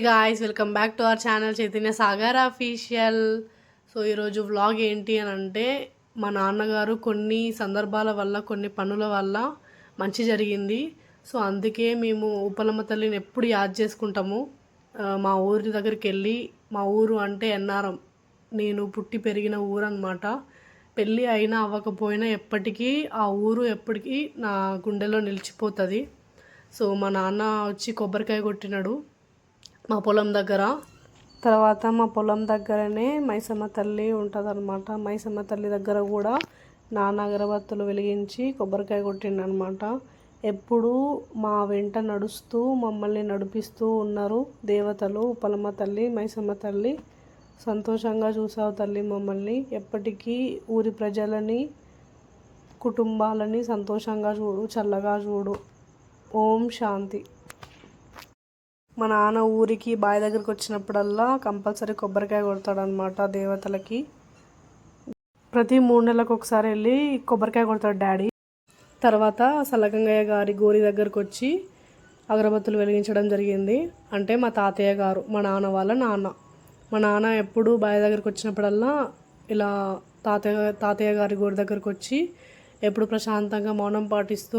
Guys, welcome back to our channel Chaitanya Sagar official. So ఈరోజు vlog ఏంటి అని అంటే, మా నాన్నగారు కొన్ని సందర్భాల వల్ల, కొన్ని పనుల వల్ల మంచి జరిగింది. సో అందుకే మేము ఉప్పలమ్మ తల్లిని ఎప్పుడు యాద్ చేసుకుంటాము. మా ఊరి దగ్గరికి వెళ్ళి, మా ఊరు అంటే ఎన్నారం, నేను పుట్టి పెరిగిన ఊరు అనమాట. పెళ్ళి అయినా అవ్వకపోయినా ఎప్పటికీ ఆ ఊరు ఎప్పటికీ నా గుండెలో నిలిచిపోతుంది. సో మా నాన్న వచ్చి కొబ్బరికాయ కొట్టినాడు మా పొలం దగ్గర. తర్వాత మా పొలం దగ్గరనే మైసమ్మ తల్లి ఉంటుంది అనమాట. మైసమ్మ తల్లి దగ్గర కూడా నాన్న అగరబత్తులు వెలిగించి కొబ్బరికాయ కొట్టిండనమాట. ఎప్పుడూ మా వెంట నడుస్తూ మమ్మల్ని నడిపిస్తూ ఉన్నారు దేవతలు. ఉప్పలమ్మ తల్లి, మైసమ్మ తల్లి, సంతోషంగా చూసావు తల్లి మమ్మల్ని. ఎప్పటికీ ఊరి ప్రజలని, కుటుంబాలని సంతోషంగా చూడు, చల్లగా చూడు. ఓం శాంతి. మా నాన్న ఊరికి బావి దగ్గరికి వచ్చినప్పుడల్లా కంపల్సరీ కొబ్బరికాయ కొడతాడనమాట దేవతలకి. ప్రతి 3 నెలలకు ఒకసారి వెళ్ళి కొబ్బరికాయ కొడతాడు డాడీ. తర్వాత సల్లగంగయ్య గారి గోరి దగ్గరకు వచ్చి అగరబత్తులు వెలిగించడం జరిగింది. అంటే మా తాతయ్య గారు, మా నాన్న వాళ్ళ నాన్న. మా నాన్న ఎప్పుడు బావి దగ్గరికి వచ్చినప్పుడల్లా ఇలా తాతయ్య గారి గోరి దగ్గరకు వచ్చి ఎప్పుడు ప్రశాంతంగా మౌనం పాటిస్తూ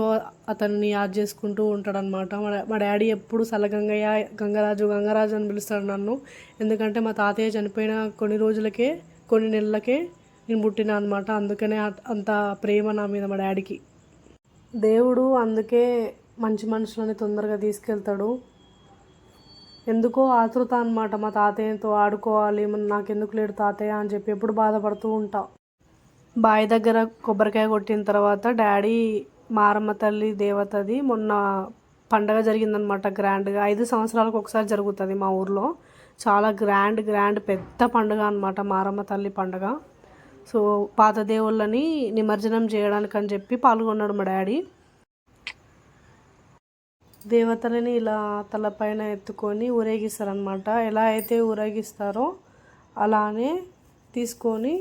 అతన్ని యాద్ చేసుకుంటూ ఉంటాడనమాట. మా డాడీ ఎప్పుడు సల్లగంగయ్య, గంగరాజు అని పిలుస్తాడు నన్ను. ఎందుకంటే మా తాతయ్య చనిపోయిన కొన్ని రోజులకే, కొన్ని నెలలకే నేను పుట్టిన అనమాట. అందుకనే అంత ప్రేమ నా మీద మా డాడీకి. దేవుడు అందుకే మంచి మనుషులని తొందరగా తీసుకెళ్తాడు. ఎందుకో ఆతృత అనమాట, మా తాతయ్యతో ఆడుకోవాలి, నాకెందుకు లేడు తాతయ్య అని చెప్పి ఎప్పుడు బాధపడుతూ ఉంటా. బావి దగ్గర కొబ్బరికాయ కొట్టిన తర్వాత డాడీ మారమ్మ తల్లి దేవతది మొన్న పండగ జరిగిందనమాట గ్రాండ్గా. 5 సంవత్సరాలకు ఒకసారి జరుగుతుంది మా ఊర్లో. చాలా గ్రాండ్ పెద్ద పండుగ అనమాట మారమ్మ తల్లి పండుగ. సో పాత దేవుళ్ళని నిమజ్జనం చేయడానికి అని చెప్పి పాల్గొన్నాడు మా డాడీ. దేవతలని ఇలా తలపైన ఎత్తుకొని ఊరేగిస్తారనమాట. ఎలా అయితే ఊరేగిస్తారో అలానే తీసుకొని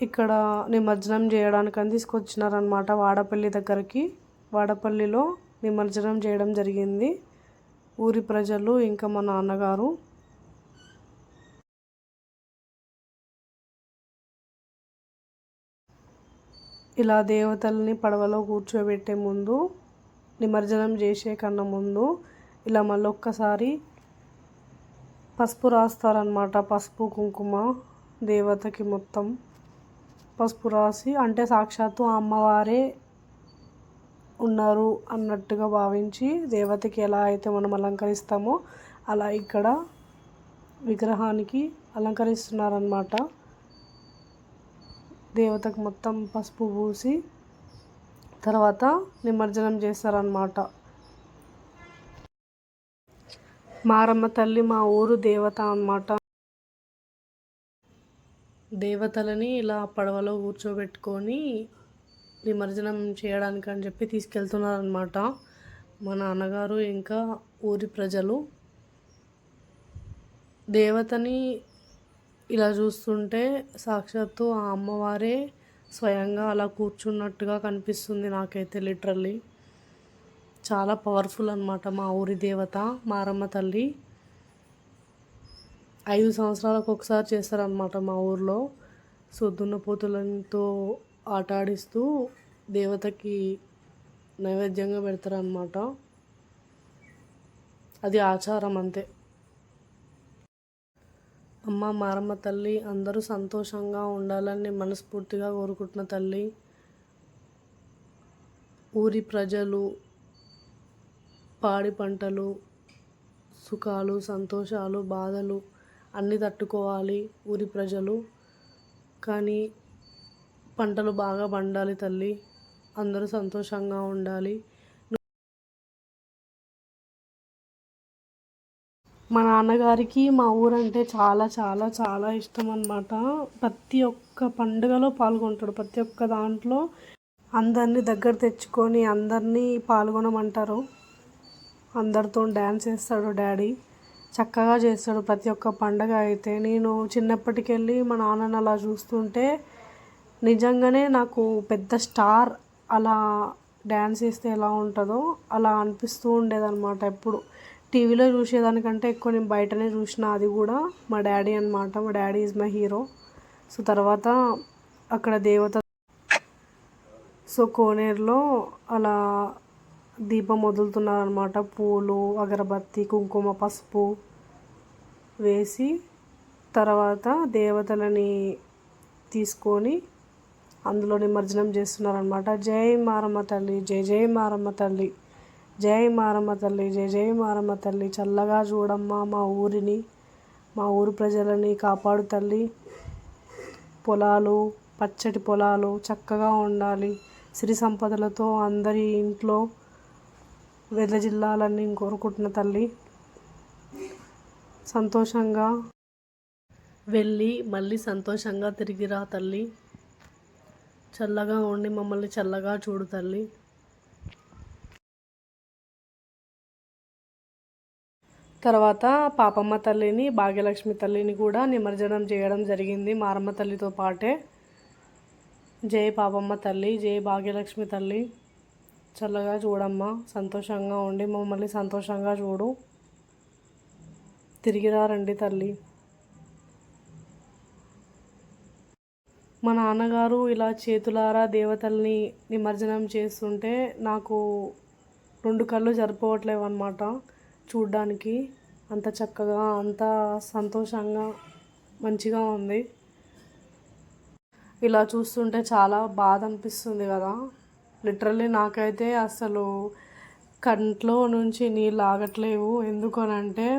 ఇక్కడ నిమజ్జనం చేయడానికని తీసుకొచ్చినారనమాట వాడపల్లి దగ్గరికి. వాడపల్లిలో నిమజ్జనం చేయడం జరిగింది ఊరి ప్రజలు ఇంకా మా నాన్నగారు. ఇలా దేవతల్ని పడవలో కూర్చోబెట్టే ముందు, నిమజ్జనం చేసే కన్నా ముందు ఇలా మళ్ళొక్కసారి పసుపు రాస్తారనమాట. పసుపు కుంకుమ దేవతకి మొత్తం పసుపు రాసి, అంటే సాక్షాత్తు అమ్మవారే ఉన్నారు అన్నట్టుగా భావించి దేవతకి ఎలా అయితే మనం అలంకరిస్తామో అలా ఇక్కడ విగ్రహానికి అలంకరిస్తున్నారనమాట. దేవతకు మొత్తం పసుపు పూసి తర్వాత నిమజ్జనం చేస్తారనమాట. మారమ్మ తల్లి మా ఊరు దేవత అన్నమాట. దేవతలని ఇలా పడవలో కూర్చోబెట్టుకొని నిమజ్జనం చేయడానికి అని చెప్పి తీసుకెళ్తున్నారనమాట మా నాన్నగారు ఇంకా ఊరి ప్రజలు. దేవతని ఇలా చూస్తుంటే సాక్షాత్తు ఆ అమ్మవారే స్వయంగా అలా కూర్చున్నట్టుగా కనిపిస్తుంది నాకైతే. లిటరల్లీ చాలా పవర్ఫుల్ అనమాట మా ఊరి దేవత మారమ్మ తల్లి. 5 సంవత్సరాలకు ఒకసారి చేస్తారనమాట మా ఊర్లో. సో దున్నపోతులతో ఆట ఆడిస్తూ దేవతకి నైవేద్యంగా పెడతారనమాట. అది ఆచారం అంతే. అమ్మ మారమ్మ తల్లి అందరూ సంతోషంగా ఉండాలని మనస్ఫూర్తిగా కోరుకుంటున్న తల్లి. ఊరి ప్రజలు పాడి పంటలు, సుఖాలు, సంతోషాలు, బాధలు అన్నీ తట్టుకోవాలి ఊరి ప్రజలు. కానీ పంటలు బాగా పండాలి తల్లి, అందరూ సంతోషంగా ఉండాలి. మా నాన్నగారికి మా ఊరంటే చాలా చాలా చాలా ఇష్టం అన్నమాట. ప్రతి ఒక్క పండుగలో పాల్గొంటాడు. ప్రతి ఒక్క దాంట్లో అందరినీ దగ్గర తెచ్చుకొని అందరినీ పాల్గొనమంటారు. అందరితో డ్యాన్స్ చేస్తాడు డాడీ. చక్కగా చేస్తాడు ప్రతి ఒక్క పండగ అయితే. నేను చిన్నప్పటికెళ్ళి మా నాన్నని అలా చూస్తుంటే నిజంగానే నాకు పెద్ద స్టార్ అలా డ్యాన్స్ చేస్తే ఎలా ఉంటుందో అలా అనిపిస్తూ ఉండేదన్నమాట. ఎప్పుడు టీవీలో చూసేదానికంటే ఎక్కువ నేను బయటనే చూసిన, అది కూడా మా డాడీ అనమాట. మా daddy is my hero. So తర్వాత అక్కడ దేవత, సో కోనేరులో అలా దీపం వదులుతున్నారనమాట. పూలు, అగరబత్తి, కుంకుమ, పసుపు వేసి తర్వాత దేవతలని తీసుకొని అందులో నిమజ్జనం చేస్తున్నారనమాట. జై మారమ్మ తల్లి, జై జై మారమ్మ తల్లి, జై మారమ్మ తల్లి, జై జై మారమ్మ తల్లి, చల్లగా చూడమ్మా మా ఊరిని, మా ఊరు ప్రజలని కాపాడు తల్లి, పొలాలు, పచ్చటి పొలాలు చక్కగా ఉండాలి, సిరి సంపదలతో అందరి ఇంట్లో వెదజిల్లాలని కోరుకుంటున్న తల్లి. సంతోషంగా వెళ్ళి మళ్ళీ సంతోషంగా తిరిగిరా తల్లి, చల్లగా ఉండి మమ్మల్ని చల్లగా చూడు తల్లి. తర్వాత పాపమ్మ తల్లిని, భాగ్యలక్ష్మి తల్లిని కూడా నిమజ్జనం చేయడం జరిగింది మారమ్మ తల్లితో పాటే. జై పాపమ్మ తల్లి, జై భాగ్యలక్ష్మి తల్లి, చల్లగా చూడమ్మా, సంతోషంగా ఉండి మమ్మల్ని సంతోషంగా చూడు, తిరిగిరా రండి తల్లి. మా నాన్నగారు ఇలా చేతులారా దేవతల్ని నిమజ్జనం చేస్తుంటే నాకు 2 కళ్ళు సరిపోవట్లేవు అన్నమాట చూడ్డానికి. అంత చక్కగా, అంత సంతోషంగా, మంచిగా ఉంది. ఇలా చూస్తుంటే చాలా బాధ అనిపిస్తుంది కదా. లిటరల్లీ నాకైతే అసలు కంట్లో నుంచి నీళ్ళు ఆగట్లేవు. ఎందుకనంటే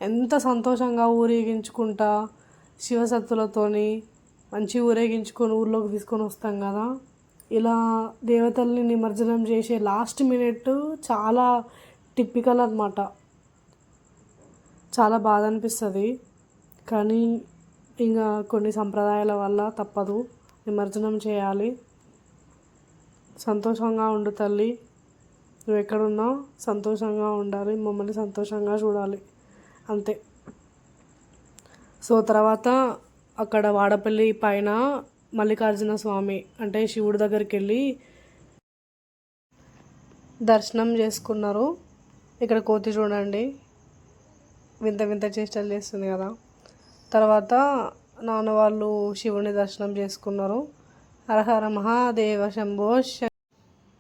ఎంత సంతోషంగా ఊరేగించుకుంటా శివసత్తులతోని మంచి ఊరేగించుకొని ఊర్లోకి తీసుకొని వస్తాం కదా. ఇలా దేవతల్ని నిమజ్జనం చేసే లాస్ట్ మినిట్ చాలా టిపికల్ అనమాట. చాలా బాధ అనిపిస్తుంది. కానీ ఇంకా కొన్ని సంప్రదాయాల వల్ల తప్పదు, నిమజ్జనం చేయాలి. సంతోషంగా ఉండు తల్లి, నువ్వు ఎక్కడున్నా సంతోషంగా ఉండాలి, మమ్మల్ని సంతోషంగా చూడాలి, అంతే. సో తర్వాత అక్కడ వాడపల్లి పైన మల్లికార్జున స్వామి అంటే శివుడి దగ్గరికి వెళ్ళి దర్శనం చేసుకున్నారు. ఇక్కడ కోతి చూడండి వింత వింత చేష్టలు చేస్తుంది కదా. తర్వాత నాన్న వాళ్ళు శివుని దర్శనం చేసుకున్నారు. హరహర మహాదేవ శంభో.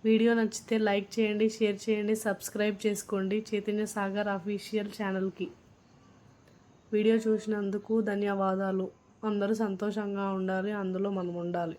వీడియో నచ్చితే లైక్ చేయండి, షేర్ చేయండి, సబ్స్క్రైబ్ చేసుకోండి చైతన్య సాగర్ అఫీషియల్ ఛానల్కి. వీడియో చూసినందుకు ధన్యవాదాలు. అందరూ సంతోషంగా ఉండాలి, అందులో మనం ఉండాలి.